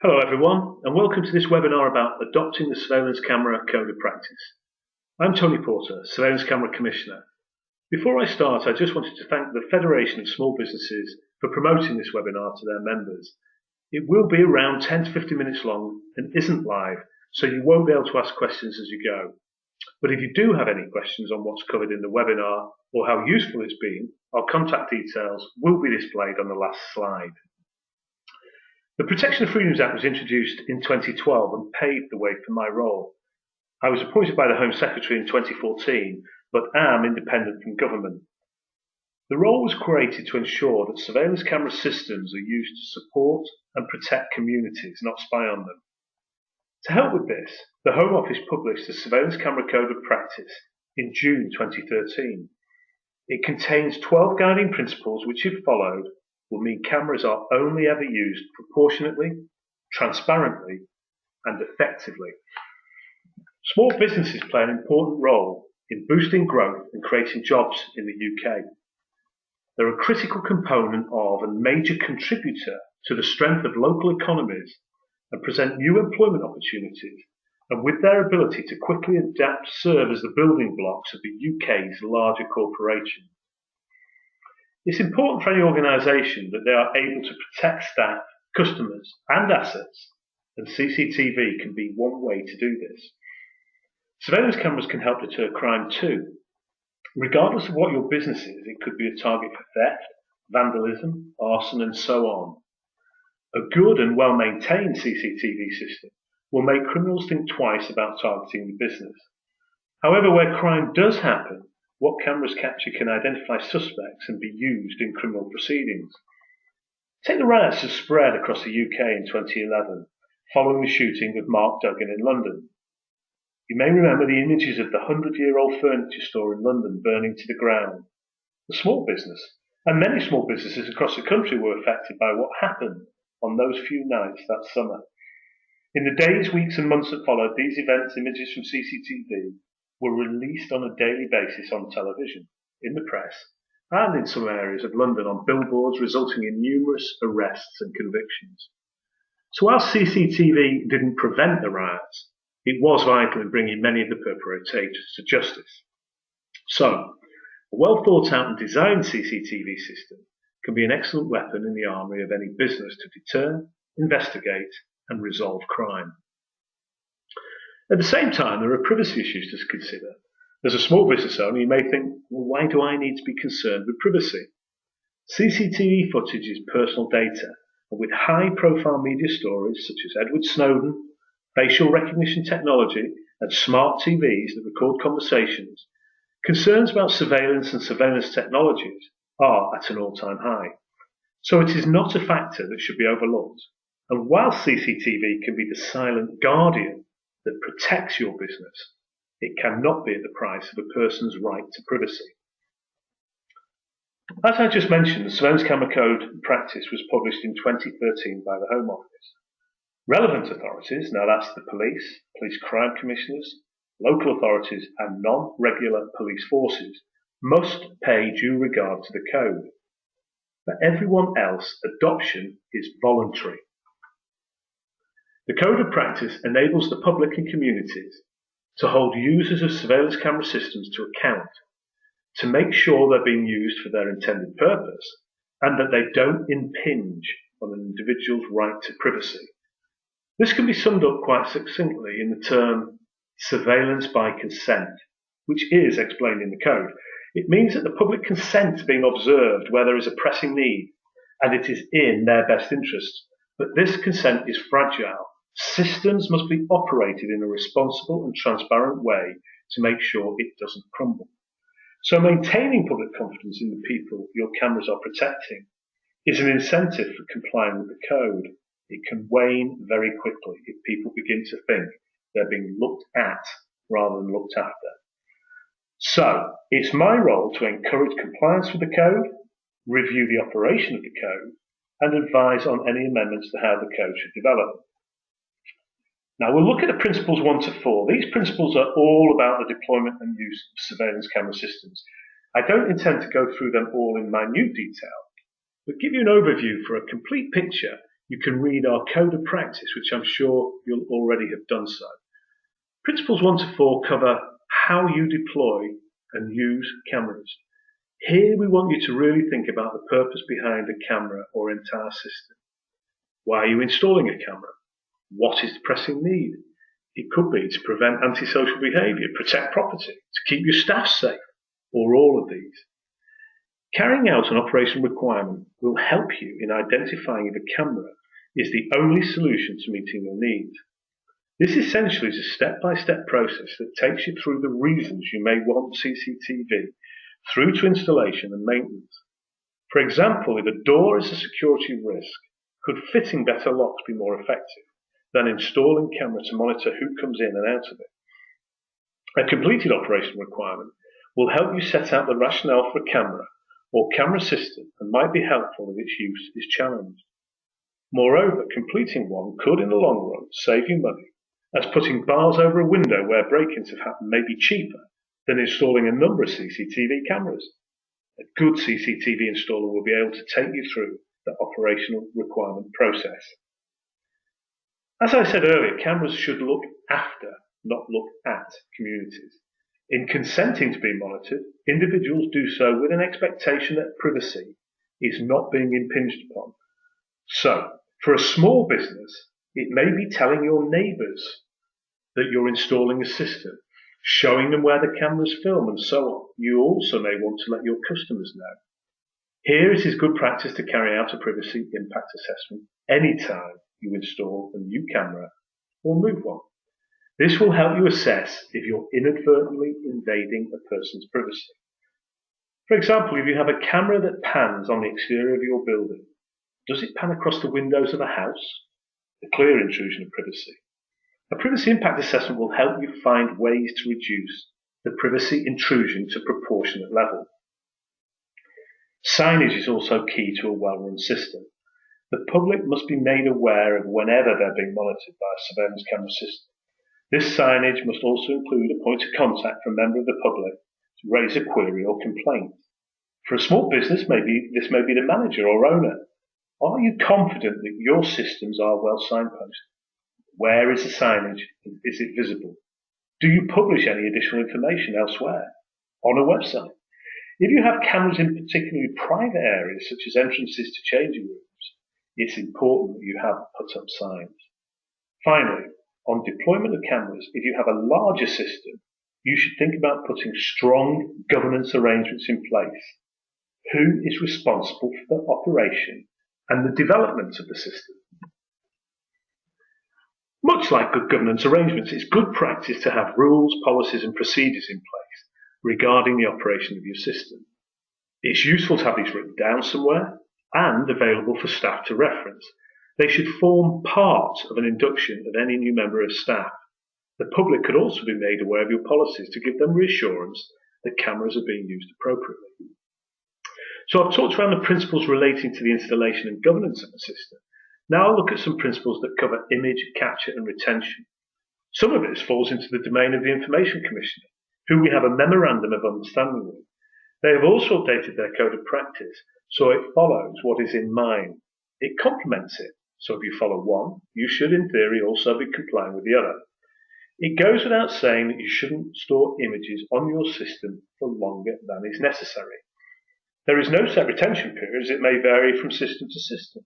Hello everyone, and welcome to this webinar about adopting the Surveillance Camera Code of Practice. I'm Tony Porter, Surveillance Camera Commissioner. Before I start, I just wanted to thank the Federation of Small Businesses for promoting this webinar to their members. It will be around 10 to 15 minutes long and isn't live, so you won't be able to ask questions as you go. But if you do have any questions on what's covered in the webinar or how useful it's been, our contact details will be displayed on the last slide. The Protection of Freedoms Act was introduced in 2012 and paved the way for my role. I was appointed by the Home Secretary in 2014, but am independent from government. The role was created to ensure that surveillance camera systems are used to support and protect communities, not spy on them. To help with this, the Home Office published the Surveillance Camera Code of Practice in June 2013. It contains 12 guiding principles which, if followed, will mean cameras are only ever used proportionately, transparently, and effectively. Small businesses play an important role in boosting growth and creating jobs in the UK. They're a critical component of and major contributor to the strength of local economies and present new employment opportunities, and with their ability to quickly adapt serve as the building blocks of the UK's larger corporations. It's important for any organisation that they are able to protect staff, customers and assets, and CCTV can be one way to do this. Surveillance cameras can help deter crime too. Regardless of what your business is, it could be a target for theft, vandalism, arson and so on. A good and well-maintained CCTV system will make criminals think twice about targeting the business. However, where crime does happen, what cameras capture can identify suspects and be used in criminal proceedings. Take the riots that spread across the UK in 2011, following the shooting of Mark Duggan in London. You may remember the images of the 100-year-old furniture store in London burning to the ground. The small business, and many small businesses across the country, were affected by what happened on those few nights that summer. In the days, weeks and months that followed, these events, images from CCTV, were released on a daily basis on television, in the press, and in some areas of London on billboards, resulting in numerous arrests and convictions. So while CCTV didn't prevent the riots, it was vital in bringing many of the perpetrators to justice. So, a well thought out and designed CCTV system can be an excellent weapon in the armoury of any business to deter, investigate and resolve crime. At the same time, there are privacy issues to consider. As a small business owner, you may think, well, why do I need to be concerned with privacy? CCTV footage is personal data, and with high-profile media stories such as Edward Snowden, facial recognition technology, and smart TVs that record conversations, concerns about surveillance and surveillance technologies are at an all-time high. So it is not a factor that should be overlooked. And while CCTV can be the silent guardian that protects your business, it cannot be at the price of a person's right to privacy. As I just mentioned, the Surveillance Camera Code of Practice was published in 2013 by the Home Office. Relevant authorities, now that's the police, police crime commissioners, local authorities and non-regular police forces, must pay due regard to the code. For everyone else, adoption is voluntary. The Code of Practice enables the public and communities to hold users of surveillance camera systems to account, to make sure they're being used for their intended purpose, and that they don't impinge on an individual's right to privacy. This can be summed up quite succinctly in the term surveillance by consent, which is explained in the code. It means that the public consent to being observed where there is a pressing need, and it is in their best interests. But this consent is fragile. Systems must be operated in a responsible and transparent way to make sure it doesn't crumble. So maintaining public confidence in the people your cameras are protecting is an incentive for complying with the code. It can wane very quickly if people begin to think they're being looked at rather than looked after. So it's my role to encourage compliance with the code, review the operation of the code, and advise on any amendments to how the code should develop. Now we'll look at the principles 1 to 4. These principles are all about the deployment and use of surveillance camera systems. I don't intend to go through them all in minute detail, but give you an overview for a complete picture. you can read our Code of Practice, which I'm sure you'll already have done so. Principles 1 to 4 cover how you deploy and use cameras. Here we want you to really think about the purpose behind a camera or entire system. Why are you installing a camera? What is the pressing need? It could be to prevent antisocial behaviour, protect property, to keep your staff safe, or all of these. Carrying out an operational requirement will help you in identifying if a camera is the only solution to meeting your needs. This essentially is a step-by-step process that takes you through the reasons you may want CCTV, through to installation and maintenance. For example, if a door is a security risk, could fitting better locks be more effective than installing camera to monitor who comes in and out of it? A completed operational requirement will help you set out the rationale for a camera or camera system and might be helpful if its use is challenged. Moreover, completing one could in the long run save you money, as putting bars over a window where break-ins have happened may be cheaper than installing a number of CCTV cameras. A good CCTV installer will be able to take you through the operational requirement process. As I said earlier, cameras should look after, not look at, communities. In consenting to be monitored, individuals do so with an expectation that privacy is not being impinged upon. So, for a small business, it may be telling your neighbours that you're installing a system, showing them where the cameras film and so on. You also may want to let your customers know. Here it is good practice to carry out a privacy impact assessment anytime you install a new camera or move one. This will help you assess if you're inadvertently invading a person's privacy. For example, if you have a camera that pans on the exterior of your building, does it pan across the windows of a house? A clear intrusion of privacy. A privacy impact assessment will help you find ways to reduce the privacy intrusion to proportionate level. Signage is also key to a well-run system. The public must be made aware of whenever they're being monitored by a surveillance camera system. This signage must also include a point of contact for a member of the public to raise a query or complaint. For a small business, this may be the manager or owner. Are you confident that your systems are well signposted? Where is the signage? Is it visible? Do you publish any additional information elsewhere? On a website? If you have cameras in particularly private areas, such as entrances to changing rooms, it's important that you have put up signs. Finally, on deployment of cameras, if you have a larger system, you should think about putting strong governance arrangements in place. Who is responsible for the operation and the development of the system? Much like good governance arrangements, it's good practice to have rules, policies and procedures in place regarding the operation of your system. It's useful to have these written down somewhere and available for staff to reference. They should form part of an induction of any new member of staff. The public could also be made aware of your policies to give them reassurance that cameras are being used appropriately. So I've talked around the principles relating to the installation and governance of the system. Now I'll look at some principles that cover image capture and retention. Some of this falls into the domain of the Information Commissioner, who we have a memorandum of understanding with. They have also updated their code of practice, so it follows what is in mine. It complements it, so if you follow one, you should in theory also be complying with the other. It goes without saying that you shouldn't store images on your system for longer than is necessary. There is no set retention period, as it may vary from system to system.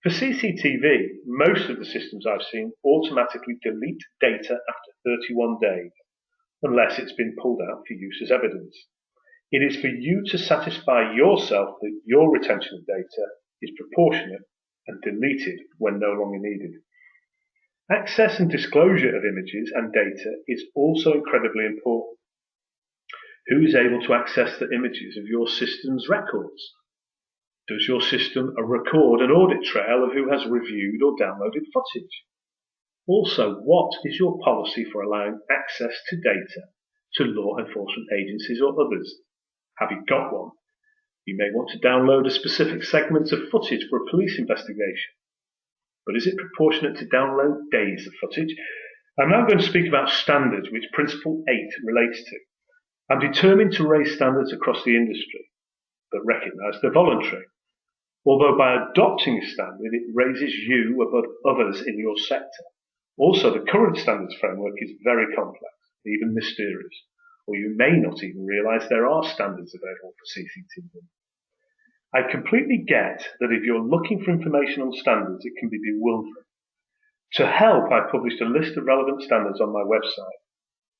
For CCTV, most of the systems I've seen automatically delete data after 31 days, unless it's been pulled out for use as evidence. It is for you to satisfy yourself that your retention of data is proportionate and deleted when no longer needed. Access and disclosure of images and data is also incredibly important. Who is able to access the images of your system's records? Does your system record an audit trail of who has reviewed or downloaded footage? Also, what is your policy for allowing access to data to law enforcement agencies or others? Have you got one? You may want to download a specific segment of footage for a police investigation. But is it proportionate to download days of footage? I'm now going to speak about standards, which Principle 8 relates to. I'm determined to raise standards across the industry, but recognise they're voluntary. Although by adopting a standard, it raises you above others in your sector. Also, the current standards framework is very complex, even mysterious, or you may not even realise there are standards available for CCTV. I completely get that if you're looking for information on standards, it can be bewildering. To help, I published a list of relevant standards on my website.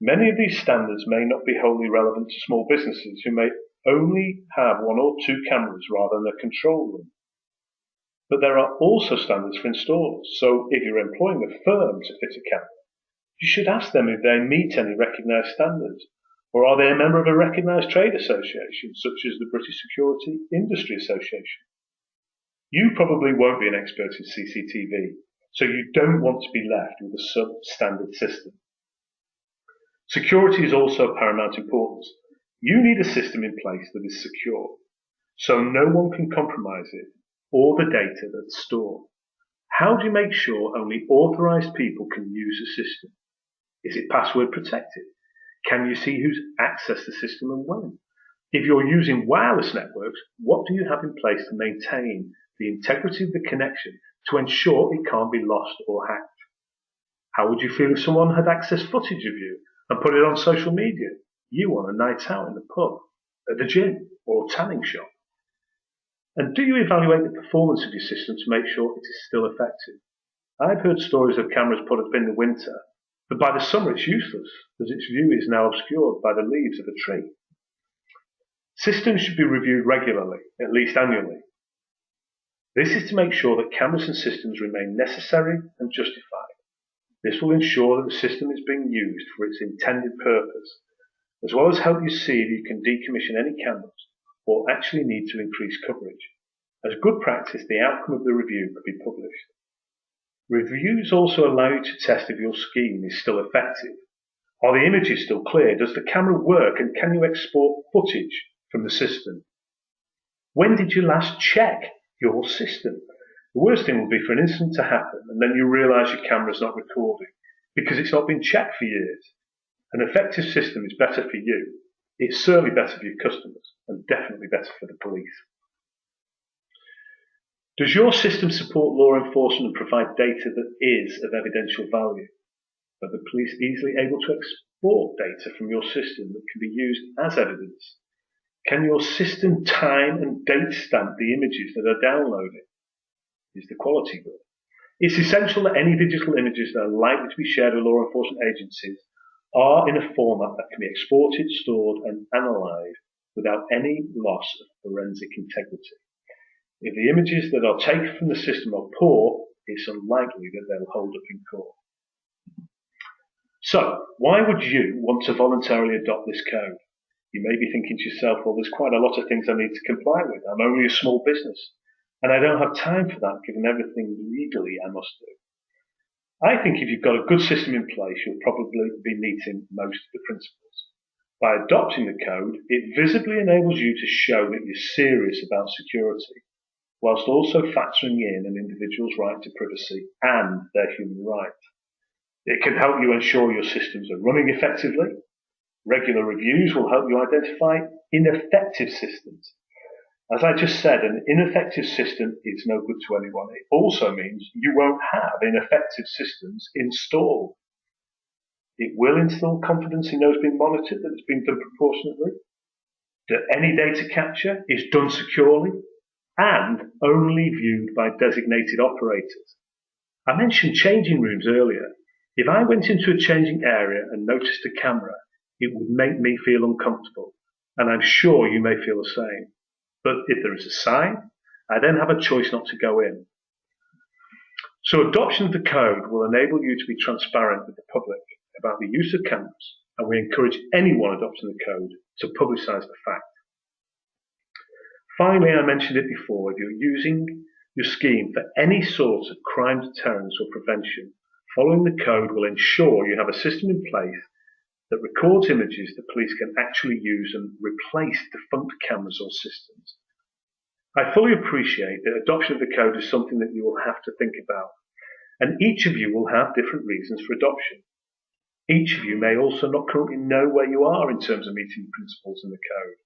Many of these standards may not be wholly relevant to small businesses who may only have 1 or 2 cameras rather than a control room. But there are also standards for installers, so if you're employing a firm to fit a camera, you should ask them if they meet any recognised standards, or are they a member of a recognised trade association, such as the British Security Industry Association. You probably won't be an expert in CCTV, so you don't want to be left with a substandard system. Security is also of paramount importance. You need a system in place that is secure, so no one can compromise it or the data that's stored. How do you make sure only authorised people can use the system? Is it password protected? Can you see who's accessed the system and when? If you're using wireless networks, what do you have in place to maintain the integrity of the connection to ensure it can't be lost or hacked? How would you feel if someone had accessed footage of you and put it on social media? You on a night out in the pub, at the gym, or tanning shop? And do you evaluate the performance of your system to make sure it is still effective? I've heard stories of cameras put up in the winter, but by the summer it's useless, as its view is now obscured by the leaves of a tree. Systems should be reviewed regularly, at least annually. This is to make sure that cameras and systems remain necessary and justified. This will ensure that the system is being used for its intended purpose, as well as help you see if you can decommission any cameras or actually need to increase coverage. As good practice, the outcome of the review could be published. Reviews also allow you to test if your scheme is still effective. Are the images still clear? Does the camera work? And can you export footage from the system? When did you last check your system? The worst thing will be for an incident to happen and then you realise your camera's not recording because it's not been checked for years. An effective system is better for you. It's certainly better for your customers and definitely better for the police. Does your system support law enforcement and provide data that is of evidential value? Are the police easily able to export data from your system that can be used as evidence? Can your system time and date stamp the images that are downloaded? Is the quality good? It's essential that any digital images that are likely to be shared with law enforcement agencies are in a format that can be exported, stored and analysed without any loss of forensic integrity. If the images that are taken from the system are poor, it's unlikely that they'll hold up in court. So, why would you want to voluntarily adopt this code? You may be thinking to yourself, well, there's quite a lot of things I need to comply with. I'm only a small business, and I don't have time for that given everything legally I must do. I think if you've got a good system in place, you'll probably be meeting most of the principles. By adopting the code, it visibly enables you to show that you're serious about security, whilst also factoring in an individual's right to privacy and their human rights. It can help you ensure your systems are running effectively. Regular reviews will help you identify ineffective systems. As I just said, an ineffective system is no good to anyone. It also means you won't have ineffective systems installed. It will instill confidence in those being monitored that it's being done proportionately, that any data capture is done securely, and only viewed by designated operators. I mentioned changing rooms earlier. If I went into a changing area and noticed a camera, it would make me feel uncomfortable, and I'm sure you may feel the same. But if there is a sign, I then have a choice not to go in. So adoption of the code will enable you to be transparent with the public about the use of cameras, and we encourage anyone adopting the code to publicise the fact. Finally, I mentioned it before, if you're using your scheme for any sort of crime deterrence or prevention, following the code will ensure you have a system in place that records images the police can actually use and replace defunct cameras or systems. I fully appreciate that adoption of the code is something that you will have to think about, and each of you will have different reasons for adoption. Each of you may also not currently know where you are in terms of meeting the principles in the code.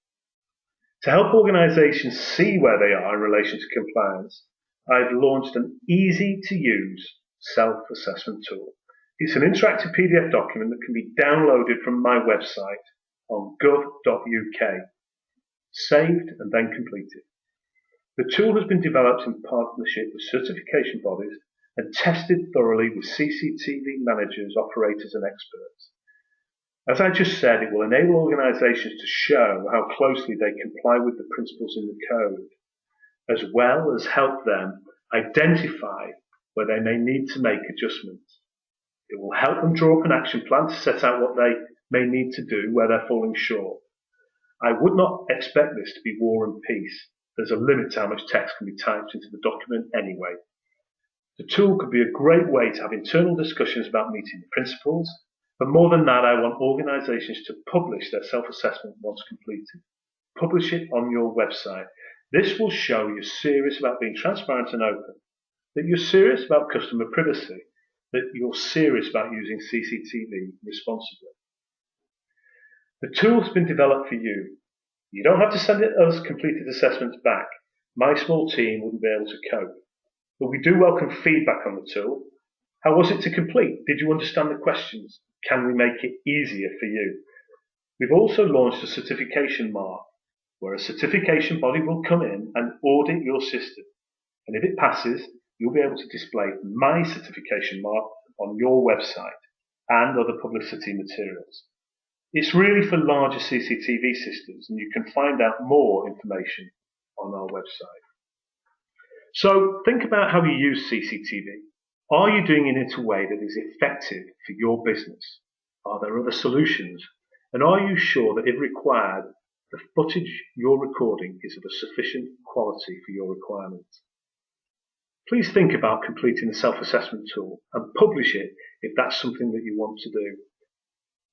To help organisations see where they are in relation to compliance, I've launched an easy-to-use self-assessment tool. It's an interactive PDF document that can be downloaded from my website on gov.uk, saved and then completed. The tool has been developed in partnership with certification bodies and tested thoroughly with CCTV managers, operators and experts. As I just said, it will enable organisations to show how closely they comply with the principles in the code, as well as help them identify where they may need to make adjustments. It will help them draw up an action plan to set out what they may need to do where they're falling short. I would not expect this to be war and peace. There's a limit to how much text can be typed into the document anyway. The tool could be a great way to have internal discussions about meeting the principles, but more than that, I want organisations to publish their self-assessment once completed. Publish it on your website. This will show you're serious about being transparent and open, that you're serious about customer privacy, that you're serious about using CCTV responsibly. The tool has been developed for you. You don't have to send us completed assessments back. My small team wouldn't be able to cope. But we do welcome feedback on the tool. How was it to complete? Did you understand the questions? Can we make it easier for you? We've also launched a certification mark, where a certification body will come in and audit your system. And if it passes, you'll be able to display my certification mark on your website and other publicity materials. It's really for larger CCTV systems, and you can find out more information on our website. So think about how you use CCTV. Are you doing it in a way that is effective for your business? Are there other solutions? And are you sure that if required, the footage you're recording is of a sufficient quality for your requirements? Please think about completing the self-assessment tool and publish it if that's something that you want to do.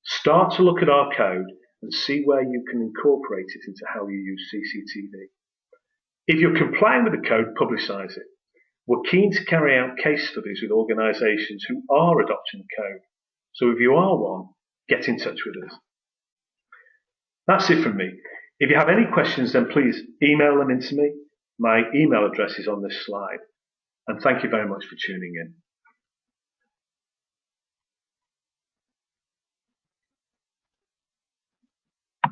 Start to look at our code and see where you can incorporate it into how you use CCTV. If you're complying with the code, publicise it. We're keen to carry out case studies with organisations who are adopting the code. So if you are one, get in touch with us. That's it from me. If you have any questions, then please email them in to me. My email address is on this slide. And thank you very much for tuning in.